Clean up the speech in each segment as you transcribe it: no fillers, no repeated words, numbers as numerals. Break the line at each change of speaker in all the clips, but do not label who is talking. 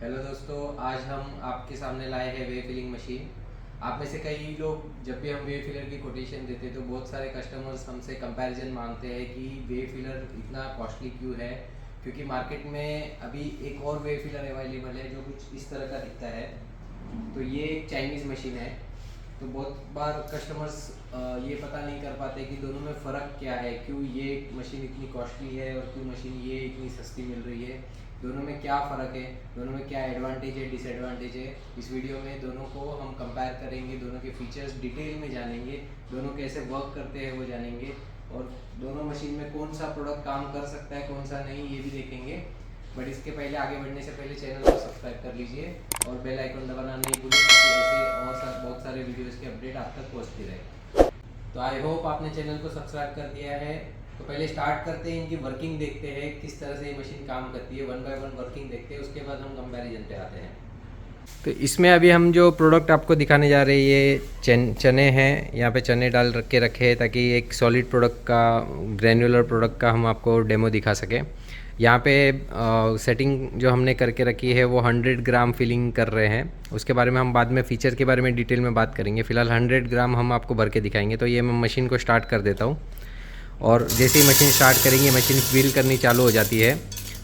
Hello दोस्तों, आज हम आपके सामने लाए हैं वे फिलिंग मशीन। आप में से कई लोग जब भी हम वे फिलर की कोटेशन देते हैं तो बहुत सारे कस्टमर्स हमसे कंपैरिजन मांगते हैं कि वे फिलर इतना कॉस्टली क्यों है, क्योंकि मार्केट में अभी एक और वे फिलर अवेलेबल है जो कुछ इस तरह का दिखता है। तो ये एक चाइनीज़ मशीन है। तो बहुत बार कस्टमर्स ये पता नहीं कर पाते कि दोनों में फ़र्क क्या है, क्यों ये मशीन इतनी कॉस्टली है और क्यों मशीन ये इतनी सस्ती मिल रही है, दोनों में क्या फ़र्क है, दोनों में क्या एडवांटेज है डिसएडवांटेज है। इस वीडियो में दोनों को हम कंपेयर करेंगे, दोनों के फीचर्स डिटेल में जानेंगे, दोनों कैसे वर्क करते हैं वो जानेंगे, और दोनों मशीन में कौन सा प्रोडक्ट काम कर सकता है कौन सा नहीं ये भी देखेंगे। बट इसके पहले आगे बढ़ने से पहले चैनल को सब्सक्राइब कर लीजिए और बेल आइकन दबाना नहीं भूलें, ताकि ऐसे और बहुत सारे वीडियोज़ के अपडेट आप तक पहुँचती रहे। तो आई होप आपने चैनल को सब्सक्राइब कर दिया है। तो पहले स्टार्ट करते हैं, इनकी वर्किंग देखते हैं किस तरह से ये मशीन काम करती है। वन बाय वन वर्किंग देखते हैं, उसके बाद हम कंपैरिजन पे आते हैं। तो इसमें अभी हम जो प्रोडक्ट आपको दिखाने जा रहे हैं ये चने हैं। यहाँ पे चने डाल के रखे हैं ताकि एक सॉलिड प्रोडक्ट का, ग्रैन्युलर प्रोडक्ट का हम आपको डेमो दिखा सकें। यहाँ पे सेटिंग जो हमने करके रखी है वो 100 ग्राम फिलिंग कर रहे हैं। उसके बारे में हम बाद में फीचर के बारे में डिटेल में बात करेंगे। फ़िलहाल 100 ग्राम हम आपको भर के दिखाएंगे। तो ये मैं मशीन को स्टार्ट कर देता हूँ, और जैसे ही मशीन स्टार्ट करेंगे मशीन व्हील करनी चालू हो जाती है,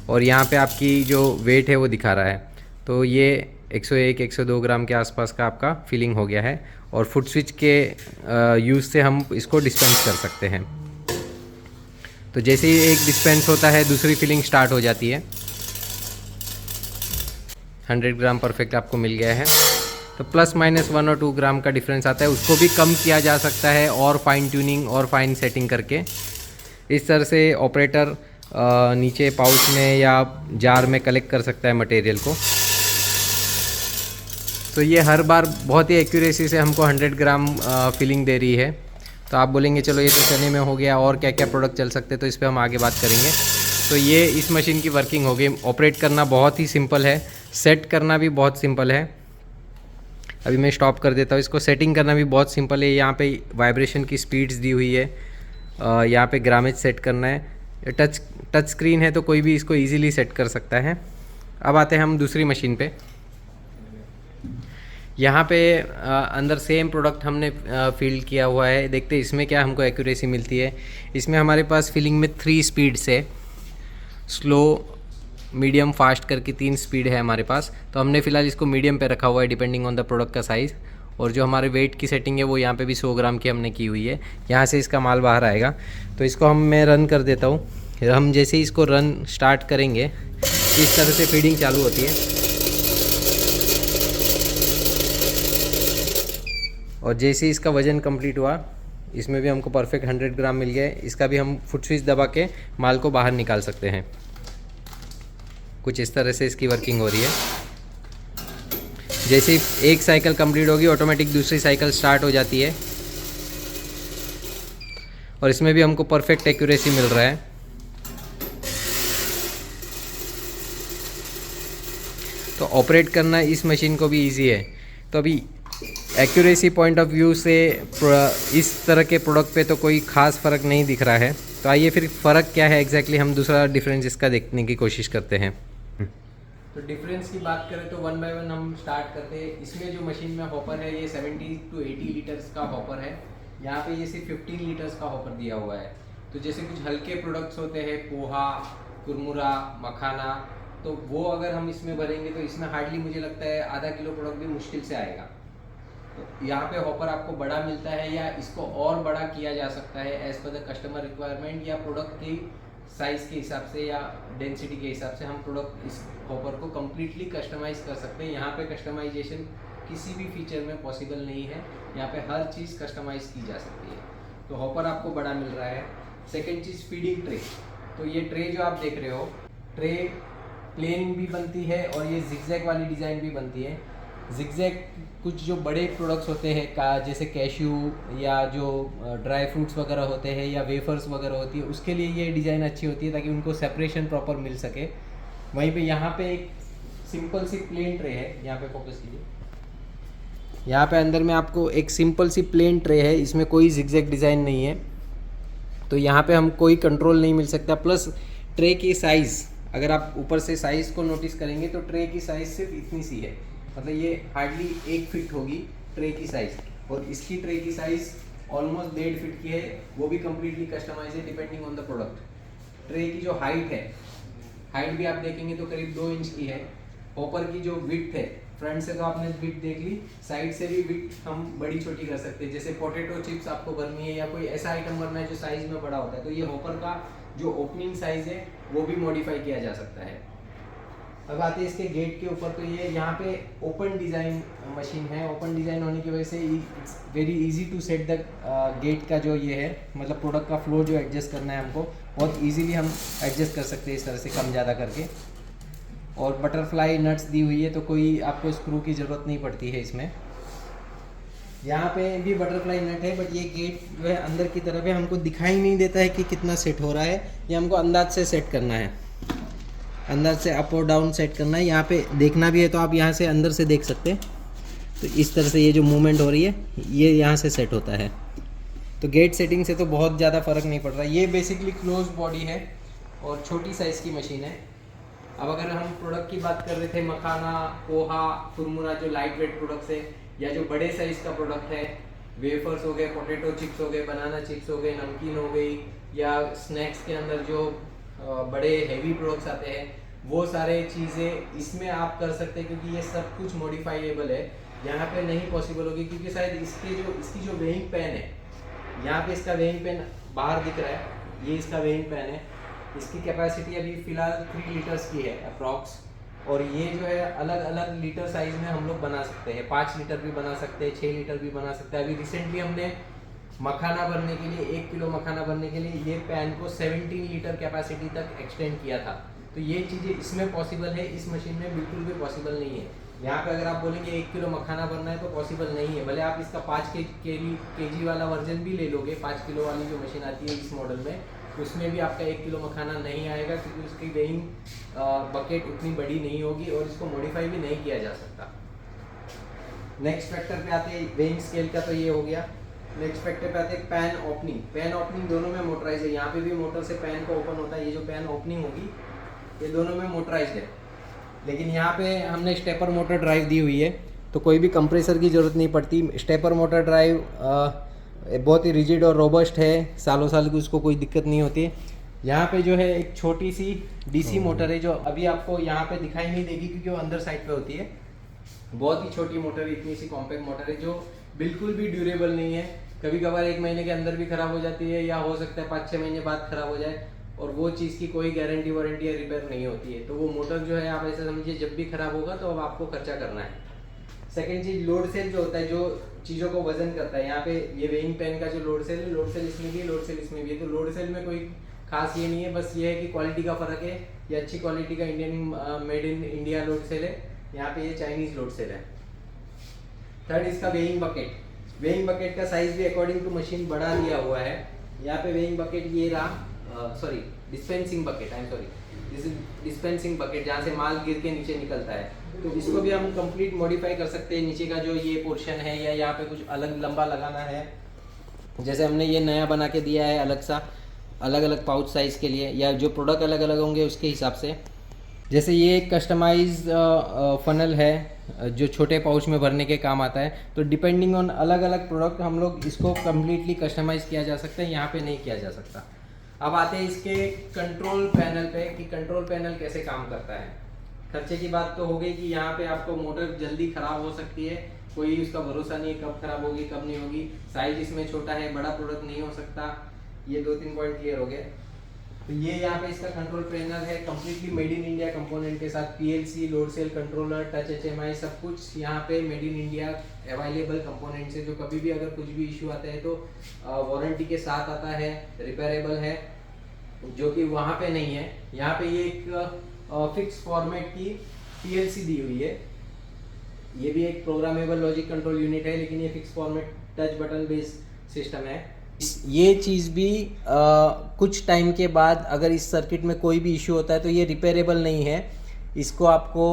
और यहाँ पे आपकी जो वेट है वो दिखा रहा है। तो ये 101-102 ग्राम के आसपास का आपका फिलिंग हो गया है, और फुट स्विच के यूज़ से हम इसको डिस्पेंस कर सकते हैं। तो जैसे ही एक डिस्पेंस होता है दूसरी फिलिंग स्टार्ट हो जाती है। 100 ग्राम परफेक्ट आपको मिल गया है। तो प्लस माइनस 1 और 2 ग्राम का डिफरेंस आता है, उसको भी कम किया जा सकता है और फाइन ट्यूनिंग और फाइन सेटिंग करके। इस तरह से ऑपरेटर नीचे पाउच में या जार में कलेक्ट कर सकता है मटेरियल को। तो ये हर बार बहुत ही एक्यूरेसी से हमको 100 ग्राम फिलिंग दे रही है। तो आप बोलेंगे चलो ये तो चने में हो गया, और क्या क्या प्रोडक्ट चल सकते हैं, तो इस पर हम आगे बात करेंगे। तो ये इस मशीन की वर्किंग हो गई। ऑपरेट करना बहुत ही सिंपल है, सेट करना भी बहुत सिंपल है। अभी मैं स्टॉप कर देता हूँ इसको। सेटिंग करना भी बहुत सिंपल है। यहाँ पे वाइब्रेशन की स्पीड्स दी हुई है, यहाँ पे ग्रामेज सेट करना है। टच स्क्रीन है तो कोई भी इसको इजीली सेट कर सकता है। अब आते हैं हम दूसरी मशीन पे। यहाँ पे अंदर सेम प्रोडक्ट हमने फील्ड किया हुआ है। देखते हैं इसमें क्या हमको एक्यूरेसी मिलती है। इसमें हमारे पास फिलिंग में 3 स्पीड्स है, स्लो, मीडियम, फास्ट करके 3 स्पीड है हमारे पास। तो हमने फ़िलहाल इसको मीडियम पे रखा हुआ है डिपेंडिंग ऑन द प्रोडक्ट का साइज़। और जो हमारे वेट की सेटिंग है वो यहाँ पे भी 100 ग्राम की हमने की हुई है। यहाँ से इसका माल बाहर आएगा। तो इसको मैं रन कर देता हूँ। हम जैसे ही इसको रन स्टार्ट करेंगे इस तरह से फीडिंग चालू होती है, और जैसे ही इसका वज़न कंप्लीट हुआ, इसमें भी हमको परफेक्ट 100 ग्राम मिल गया। इसका भी हम फुट स्विच दबा के माल को बाहर निकाल सकते हैं। कुछ इस तरह से इसकी वर्किंग हो रही है। जैसे ही एक साइकिल कंप्लीट होगी ऑटोमेटिक दूसरी साइकिल स्टार्ट हो जाती है, और इसमें भी हमको परफेक्ट एक्यूरेसी मिल रहा है। तो ऑपरेट करना इस मशीन को भी इजी है। तो अभी एक्यूरेसी पॉइंट ऑफ व्यू से इस तरह के प्रोडक्ट पे तो कोई ख़ास फ़र्क नहीं दिख रहा है। तो आइए फिर फ़र्क क्या है एग्जैक्टली, हम दूसरा डिफरेंस इसका देखने की कोशिश करते हैं। तो डिफरेंस की बात करें तो वन बाय वन हम स्टार्ट करते हैं। इसमें जो मशीन में हॉपर है ये 70 to 80 लीटर्स का हॉपर है। यहाँ पे ये सिर्फ 15 लीटर्स का हॉपर दिया हुआ है। तो जैसे कुछ हल्के प्रोडक्ट्स होते हैं, पोहा, कुरमुरा, मखाना, तो वो अगर हम इसमें भरेंगे तो इसमें हार्डली मुझे लगता है आधा किलो प्रोडक्ट भी मुश्किल से आएगा। तो यहाँ पे हॉपर आपको बड़ा मिलता है, या इसको और बड़ा किया जा सकता है as per the customer requirement, या प्रोडक्ट की साइज़ के हिसाब से या डेंसिटी के हिसाब से हम प्रोडक्ट इस हॉपर को कम्प्लीटली कस्टमाइज़ कर सकते हैं। यहाँ पे कस्टमाइजेशन किसी भी फीचर में पॉसिबल नहीं है, यहाँ पे हर चीज़ कस्टमाइज़ की जा सकती है। तो हॉपर आपको बड़ा मिल रहा है। सेकेंड चीज़ फीडिंग ट्रे। तो ये ट्रे जो आप देख रहे हो, ट्रे प्लेन भी बनती है और ये जिगजैग वाली डिज़ाइन भी बनती है। जिगजैग कुछ जो बड़े प्रोडक्ट्स होते हैं का, जैसे कैश्यू या जो ड्राई फ्रूट्स वगैरह होते हैं या वेफर्स वगैरह होती है, उसके लिए ये डिज़ाइन अच्छी होती है ताकि उनको सेपरेशन प्रॉपर मिल सके। वहीं पे यहाँ पे एक सिंपल सी प्लेन ट्रे है, यहाँ पे फोकस कीजिए। यहाँ पे अंदर में आपको एक सिंपल सी प्लेन ट्रे है, इसमें कोई जिगजैग डिज़ाइन नहीं है। तो यहाँ पे हम कोई कंट्रोल नहीं मिल सकता। प्लस ट्रे की साइज़ अगर आप ऊपर से साइज़ को नोटिस करेंगे तो ट्रे की साइज़ सिर्फ इतनी सी है, मतलब ये हार्डली 1 फीट होगी ट्रे की साइज़, और इसकी ट्रे की साइज़ ऑलमोस्ट 1.5 फीट की है, वो भी कम्प्लीटली कस्टमाइज है depending on the product. Tray की जो हाइट है, हाइट भी आप देखेंगे तो करीब 2 इंच की है। हॉपर की जो विड्थ है, फ्रंट से तो आपने विड्थ देख ली, साइड से भी विड्थ हम बड़ी छोटी कर सकते हैं। जैसे पोटैटो चिप्स आपको भरनी है या कोई ऐसा आइटम भरना है जो साइज़ में बड़ा होता है, तो ये हॉपर का जो ओपनिंग साइज़ है वो भी मॉडिफाई किया जा सकता है। अब आते हैं इसके गेट के ऊपर, तो ये यहाँ पे ओपन डिज़ाइन मशीन है। ओपन डिज़ाइन होने की वजह से it's very easy to set the gate का जो ये है, मतलब प्रोडक्ट का फ्लो जो एडजस्ट करना है हमको, बहुत इजीली हम एडजस्ट कर सकते हैं इस तरह से कम ज़्यादा करके। और बटरफ्लाई नट्स दी हुई है, तो कोई आपको स्क्रू की ज़रूरत नहीं पड़ती है इसमें। यहाँ पे भी बटरफ्लाई नट है, बट ये गेट जो है अंदर की तरफ है, हमको दिखाई नहीं देता है कि कितना सेट हो रहा है, ये हमको अंदाज से सेट करना है, अंदर से अप और डाउन सेट करना है। यहाँ पे देखना भी है तो आप यहाँ से अंदर से देख सकते हैं, तो इस तरह से ये जो मूवमेंट हो रही है ये यहाँ से सेट होता है। तो गेट सेटिंग से तो बहुत ज़्यादा फ़र्क नहीं पड़ रहा। ये बेसिकली क्लोज बॉडी है और छोटी साइज़ की मशीन है। अब अगर हम प्रोडक्ट की बात कर रहे थे, मखाना, पोहा, कुरमुरा, जो लाइट वेट प्रोडक्ट्स है, या जो बड़े साइज़ का प्रोडक्ट है, वेफर्स हो गए, पोटैटो चिप्स हो गए, बनाना चिप्स हो गए, नमकीन हो गई, या स्नैक्स के अंदर जो बड़े हैवी प्रोडक्ट्स आते हैं, वो सारे चीज़ें इसमें आप कर सकते हैं, क्योंकि ये सब कुछ मॉडिफाइएबल है। यहाँ पे नहीं पॉसिबल होगी क्योंकि शायद इसकी जो वेइंग पैन है, यहाँ पे इसका वेइंग पैन बाहर दिख रहा है, ये इसका वेइंग पैन है। इसकी कैपेसिटी अभी फ़िलहाल 3 लीटर्स की है अप्रॉक्स, और ये जो है अलग अलग लीटर साइज़ में हम लोग बना सकते हैं। 5 लीटर भी बना सकते हैं, 6 लीटर भी बना सकते हैं। अभी रिसेंटली हमने मखाना भरने के लिए, 1 किलो मखाना भरने के लिए ये पैन को 17 लीटर कैपेसिटी तक एक्सटेंड किया था। तो ये चीज़ें इसमें पॉसिबल है, इस मशीन में बिल्कुल भी पॉसिबल नहीं है। यहाँ पे अगर आप बोलेंगे 1 किलो मखाना भरना है तो पॉसिबल नहीं है। भले आप इसका 5 केजी वाला वर्जन भी ले लोगे, 5 किलो वाली जो मशीन आती है इस मॉडल में, उसमें भी आपका 1 किलो मखाना नहीं आएगा, क्योंकि उसकी वेइंग बकेट उतनी बड़ी नहीं होगी और इसको मॉडिफाई भी नहीं किया जा सकता। नेक्स्ट फैक्टर पे आते हैं, वेइंग स्केल का तो ये हो गया। नेक्स्ट फैक्टर पे आते हैं पैन ओपनिंग। पैन ओपनिंग दोनों में मोटराइज है, यहाँ पे भी मोटर से पैन को ओपन होता है। ये जो पैन ओपनिंग होगी ये दोनों में मोटराइज है, लेकिन यहाँ पे हमने स्टेपर मोटर ड्राइव दी हुई है, तो कोई भी कंप्रेसर की ज़रूरत नहीं पड़ती। स्टेपर मोटर ड्राइव बहुत ही रिजिड और रोबस्ट है, सालों साल की उसको कोई दिक्कत नहीं होती है। यहाँ पे जो है एक छोटी सी डीसी मोटर है, जो अभी आपको यहाँ पे दिखाई नहीं देगी क्योंकि वो अंदर साइड पे होती है। बहुत ही छोटी मोटर है, इतनी सी कॉम्पैक्ट मोटर है जो बिल्कुल भी ड्यूरेबल नहीं है। कभी कभार 1 महीने के अंदर भी ख़राब हो जाती है, या हो सकता है 5-6 महीने बाद ख़राब हो जाए, और वो चीज़ की कोई गारंटी वारंटी या रिपेयर नहीं होती है। तो वो मोटर जो है आप ऐसा समझिए, जब भी ख़राब होगा तो अब आपको खर्चा करना है। सेकेंड चीज़, लोड सेल जो होता है, जो चीज़ों को वजन करता है। यहाँ पे ये वेइंग पैन का जो लोड सेल है, लोड सेल इसमें भी है, लोड सेल इसमें भी है। तो लोड सेल में कोई खास ये नहीं है, बस ये है कि क्वालिटी का फ़र्क है। ये अच्छी क्वालिटी का Indian made in India load cell है, यहाँ पे ये चाइनीज़ लोड सेल है। थर्ड, इसका वेइंग बकेट। वेइंग बकेट का साइज़ भी अकॉर्डिंग टू मशीन बढ़ा दिया हुआ है। यहाँ पे वेइंग बकेट ये रहा, sorry dispensing bucket, I am sorry, this is dispensing bucket, जहाँ से माल गिर के नीचे निकलता है। तो इसको भी हम कंप्लीट मॉडिफाई कर सकते हैं। नीचे का जो ये पोर्शन है, या यहाँ पे कुछ अलग लंबा लगाना है, जैसे हमने ये नया बना के दिया है अलग सा, अलग अलग पाउच साइज़ के लिए, या जो प्रोडक्ट अलग अलग होंगे उसके हिसाब से। जैसे ये एक कस्टमाइज फनल है जो छोटे पाउच में भरने के काम आता है। तो डिपेंडिंग ऑन अलग अलग प्रोडक्ट हम लोग इसको कम्प्लीटली कस्टमाइज़ किया जा सकता है, यहाँ पे नहीं किया जा सकता। अब आते हैं इसके कंट्रोल पैनल पे कि कंट्रोल पैनल कैसे काम करता है। खर्चे की बात तो हो गई कि यहाँ पे आपको मोटर जल्दी ख़राब हो सकती है, कोई उसका भरोसा नहीं है कब ख़राब होगी कब नहीं होगी। साइज इसमें छोटा है, बड़ा प्रोडक्ट नहीं हो सकता। ये 2-3 पॉइंट क्लियर हो गए। तो ये यहाँ पे इसका कंट्रोल पैनल है, completely made in India component के साथ। PLC, load cell controller, touch HMI, सब कुछ यहाँ पे made in India available components है, जो कभी भी अगर कुछ भी इशू आता है तो वारंटी के साथ आता है, रिपेयरेबल है, जो कि वहाँ पे नहीं है। यहाँ पे ये एक फिक्स फॉर्मेट की पीएलसी दी हुई है। ये भी एक प्रोग्रामेबल लॉजिक कंट्रोल यूनिट है, लेकिन ये fix format touch button based system है। ये चीज़ भी कुछ टाइम के बाद अगर इस सर्किट में कोई भी इशू होता है तो ये रिपेयरेबल नहीं है, इसको आपको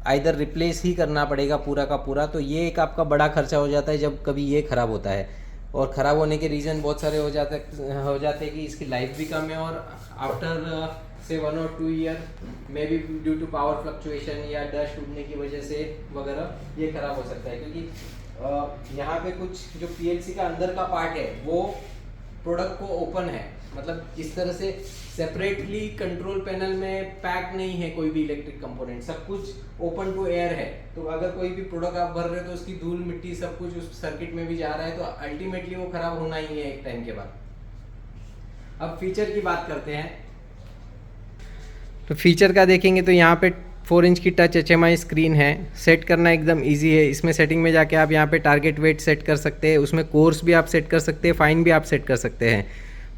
आइदर रिप्लेस ही करना पड़ेगा पूरा का पूरा। तो ये एक आपका बड़ा खर्चा हो जाता है जब कभी ये ख़राब होता है, और ख़राब होने के रीज़न बहुत सारे हो जाते हैं कि इसकी लाइफ भी कम है, और आफ्टर से 1 और 2 year may be due to power fluctuation या डस्ट उड़ने की वजह से वगैरह ये खराब हो सकता है, क्योंकि यहाँ पे कुछ जो पीएलसी का अंदर का पार्ट है वो प्रोडक्ट को ओपन है, मतलब इस तरह से सेपरेटली कंट्रोल पैनल में पैक नहीं है कोई भी इलेक्ट्रिक कंपोनेंट, सब कुछ ओपन टू एयर है। तो अगर कोई भी प्रोडक्ट आप भर रहे हो तो उसकी धूल मिट्टी सब कुछ उस सर्किट में भी जा रहा है, तो अल्टीमेटली वो खराब होना ही है एक टाइम के बाद। अब फीचर की बात करते हैं, तो फीचर का देखेंगे तो यहाँ पे 4 इंच की टच HMI स्क्रीन है। सेट करना एकदम इजी है। इसमें सेटिंग में जाके आप यहाँ पे टारगेट वेट सेट कर सकते हैं, उसमें कोर्स भी आप सेट कर सकते हैं, फाइन भी आप सेट कर सकते हैं।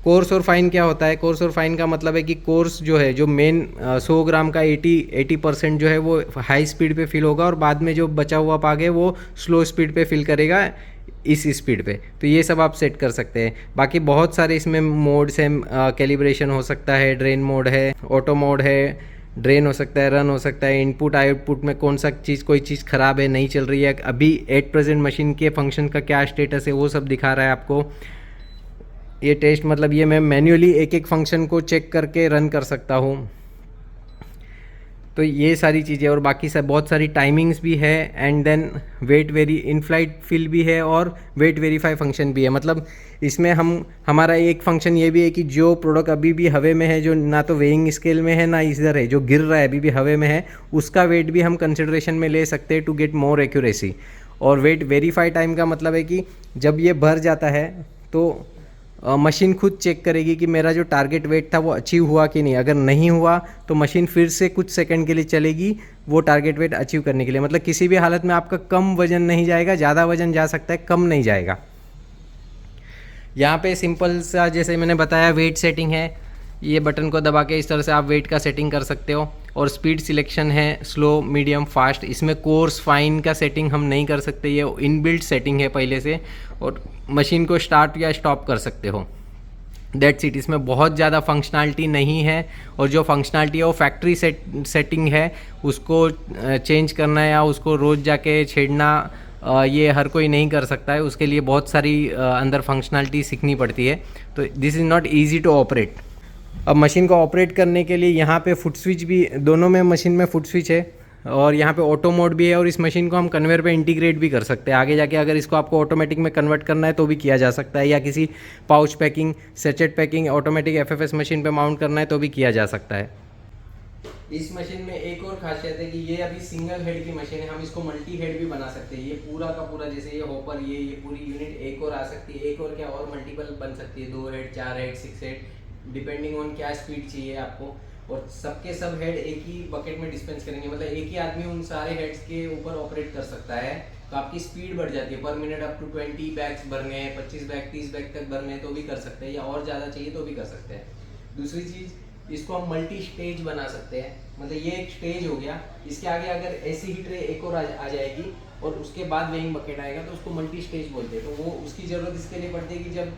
कोर्स और फाइन क्या होता है? कोर्स और फाइन का मतलब है कि कोर्स जो है, जो मेन 100 ग्राम का 80% जो है वो हाई स्पीड पे फिल होगा और बाद में जो बचा हुआ पाग है वो स्लो स्पीड पे फिल करेगा इस स्पीड पे। तो ये सब आप सेट कर सकते हैं। बाकी बहुत सारे इसमें मोड्स हैं, कैलिब्रेशन हो सकता है, ड्रेन मोड है, ऑटो मोड है, ड्रेन हो सकता है, रन हो सकता है, इनपुट आउटपुट में कौन सा चीज़, कोई चीज़ ख़राब है, नहीं चल रही है, अभी एट प्रेजेंट मशीन के फंक्शन का क्या स्टेटस है वो सब दिखा रहा है आपको। ये टेस्ट मतलब ये मैं मैन्युअली एक एक फंक्शन को चेक करके रन कर सकता हूँ। तो ये सारी चीज़ें और बाकी सब बहुत सारी टाइमिंग्स भी है, and then weight very in flight fill भी है और वेट वेरीफाई फंक्शन भी है। मतलब इसमें हमारा एक फंक्शन ये भी है कि जो प्रोडक्ट अभी भी हवा में है, जो ना तो वेइंग स्केल में है ना इधर है, जो गिर रहा है अभी भी हवा में है, उसका वेट भी हम कंसिडरेशन में ले सकते हैं टू गेट मोर एक्यूरेसी। और वेट वेरीफाई टाइम का मतलब है कि जब ये भर जाता है तो मशीन खुद चेक करेगी कि मेरा जो टारगेट वेट था वो अचीव हुआ कि नहीं। अगर नहीं हुआ तो मशीन फिर से कुछ सेकंड के लिए चलेगी वो टारगेट वेट अचीव करने के लिए। मतलब किसी भी हालत में आपका कम वजन नहीं जाएगा, ज़्यादा वजन जा सकता है, कम नहीं जाएगा। यहाँ पे सिंपल सा जैसे मैंने बताया वेट सेटिंग है, ये बटन को दबा के इस तरह से आप वेट का सेटिंग कर सकते हो। और स्पीड सिलेक्शन है, स्लो, मीडियम, फास्ट। इसमें कोर्स फाइन का सेटिंग हम नहीं कर सकते, ये इनबिल्ट सेटिंग है पहले से। और मशीन को स्टार्ट या स्टॉप कर सकते हो, दैट्स इट। इसमें बहुत ज़्यादा फंक्शनैलिटी नहीं है, और जो फंक्शनैलिटी है वो फैक्ट्री सेटिंग है, उसको चेंज करना या उसको रोज़ जाके छेड़ना ये हर कोई नहीं कर सकता है। उसके लिए बहुत सारी अंदर फंक्शनैलिटी सीखनी पड़ती है। तो this is not easy to operate. अब मशीन को ऑपरेट करने के लिए यहाँ पे फुट स्विच भी, दोनों में मशीन में फुट स्विच है, और यहाँ पे ऑटो मोड भी है। और इस मशीन को हम कन्वेयर पे इंटीग्रेट भी कर सकते हैं। आगे जाके अगर इसको आपको ऑटोमेटिक में कन्वर्ट करना है तो भी किया जा सकता है, या किसी pouch packing, sachet packing, automatic FFS machine पे माउंट करना है तो भी किया जा सकता है। इस मशीन में एक और खासियत है कि ये अभी सिंगल हेड की मशीन है, हम इसको मल्टी हेड भी बना सकते हैं। ये पूरा का पूरा जैसे ये हॉपर, ये पूरी यूनिट एक और आ सकती है, एक और क्या और मल्टीपल बन सकती है, 2 head, 4 head, 6 head, depending on क्या स्पीड चाहिए आपको। और सबके सब हेड एक ही बकेट में डिस्पेंस करेंगे, मतलब एक ही आदमी उन सारे हेड्स के ऊपर ऑपरेट कर सकता है। तो आपकी स्पीड बढ़ जाती है, पर मिनट अप टू 20 बैग्स भरने हैं, 25 बैग, 30 बैग तक भरने हैं तो भी कर सकते हैं, या और ज़्यादा चाहिए तो भी कर सकते हैं। दूसरी चीज़, इसको हम मल्टी स्टेज बना सकते हैं। मतलब ये एक स्टेज हो गया, इसके आगे अगर ऐसी ही ट्रे एक और आ जाएगी और उसके बाद वेइंग बकेट आएगा तो उसको मल्टी स्टेज बोलते हैं। तो वो उसकी ज़रूरत इसके लिए पड़ती है कि जब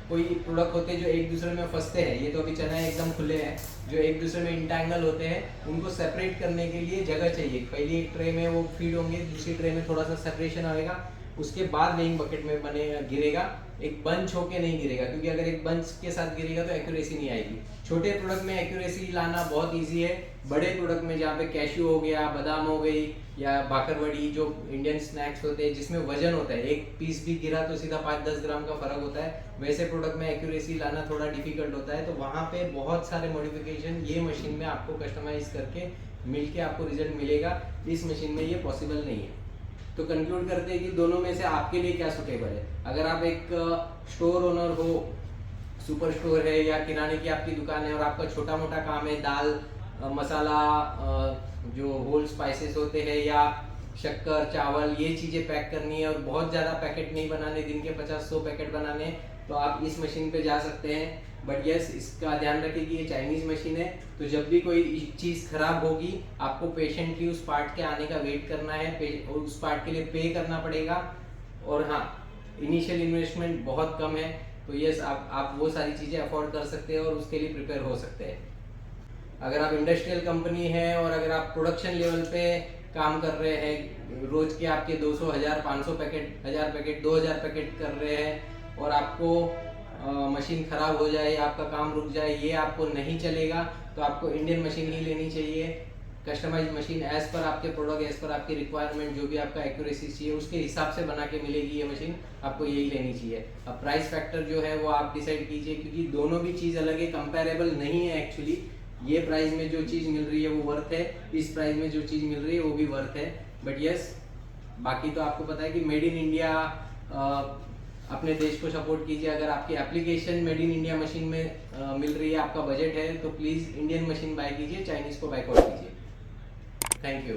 कोई प्रोडक्ट होते हैं जो एक दूसरे में फंसते हैं, ये तो अभी चना एकदम खुले हैं, जो एक दूसरे में इंटैंगल होते हैं, उनको सेपरेट करने के लिए जगह चाहिए। पहली एक ट्रे में वो फीड होंगे, दूसरी ट्रे में थोड़ा सा सेपरेशन आएगा, उसके बाद वेइंग बकेट में गिरेगा। एक बंच होके नहीं गिरेगा, क्योंकि अगर एक बंच के साथ गिरेगा तो एक्यूरेसी नहीं आएगी। छोटे प्रोडक्ट में एक्यूरेसी लाना बहुत इजी है, बड़े प्रोडक्ट में जहाँ पे कैश्यू हो गया, बादाम हो गई, या बाकरवड़ी, जो इंडियन स्नैक्स होते हैं जिसमें वजन होता है, एक पीस भी गिरा तो सीधा 5-10 ग्राम का फर्क होता है, वैसे प्रोडक्ट में एक्यूरेसी लाना थोड़ा डिफिकल्ट होता है। तो वहाँ पे बहुत सारे मॉडिफिकेशन ये मशीन में आपको कस्टमाइज करके मिलके आपको रिजल्ट मिलेगा। इस मशीन में ये पॉसिबल नहीं है। तो कंक्लूड करते हैं कि दोनों में से आपके लिए क्या सूटेबल है। अगर आप एक स्टोर ओनर हो, सुपर स्टोर है या किराने की आपकी दुकान है और आपका छोटा मोटा काम है, दाल, मसाला, जो होल स्पाइसेस होते हैं, या शक्कर, चावल, ये चीज़ें पैक करनी है और बहुत ज़्यादा पैकेट नहीं बनाने, दिन के 50-100 पैकेट बनाने, तो आप इस मशीन पे जा सकते हैं। बट यस, इसका ध्यान रखें कि ये चाइनीज़ मशीन है, तो जब भी कोई चीज़ खराब होगी आपको पेशेंटली उस पार्ट के आने का वेट करना है, उस पार्ट के लिए पे करना पड़ेगा। और हाँ, इनिशियल इन्वेस्टमेंट बहुत कम है, तो यस आप वो सारी चीज़ें अफोर्ड कर सकते हैं और उसके लिए प्रिपेयर हो सकते हैं। अगर आप इंडस्ट्रियल कंपनी है और अगर आप प्रोडक्शन लेवल पे काम कर रहे हैं, रोज़ के आपके 200, 1000, 500 पैकेट, 1000 पैकेट, 2000 पैकेट कर रहे हैं, और आपको मशीन ख़राब हो जाए, आपका काम रुक जाए, ये आपको नहीं चलेगा। तो आपको इंडियन मशीन ही लेनी चाहिए, कस्टमाइज मशीन एज़ पर आपके प्रोडक्ट, एज़ पर आपकी रिक्वायरमेंट, जो भी आपका एक्यूरेसी चाहिए उसके हिसाब से बना के मिलेगी ये मशीन, आपको यही लेनी चाहिए। अब प्राइस फैक्टर जो है वो आप डिसाइड कीजिए, क्योंकि दोनों भी चीज़ अलग है, कंपेरेबल नहीं है एक्चुअली। ये प्राइस में जो चीज़ मिल रही है वो वर्थ है, इस प्राइस में जो चीज़ मिल रही है वो भी वर्थ है। बट यस, बाकी तो आपको पता है कि मेड इन इंडिया, अपने देश को सपोर्ट कीजिए। अगर आपकी application made in India machine में मिल रही है, आपका बजट है, तो प्लीज़ इंडियन मशीन बाय कीजिए, चाइनीज़ को बायकॉट कीजिए। Thank you.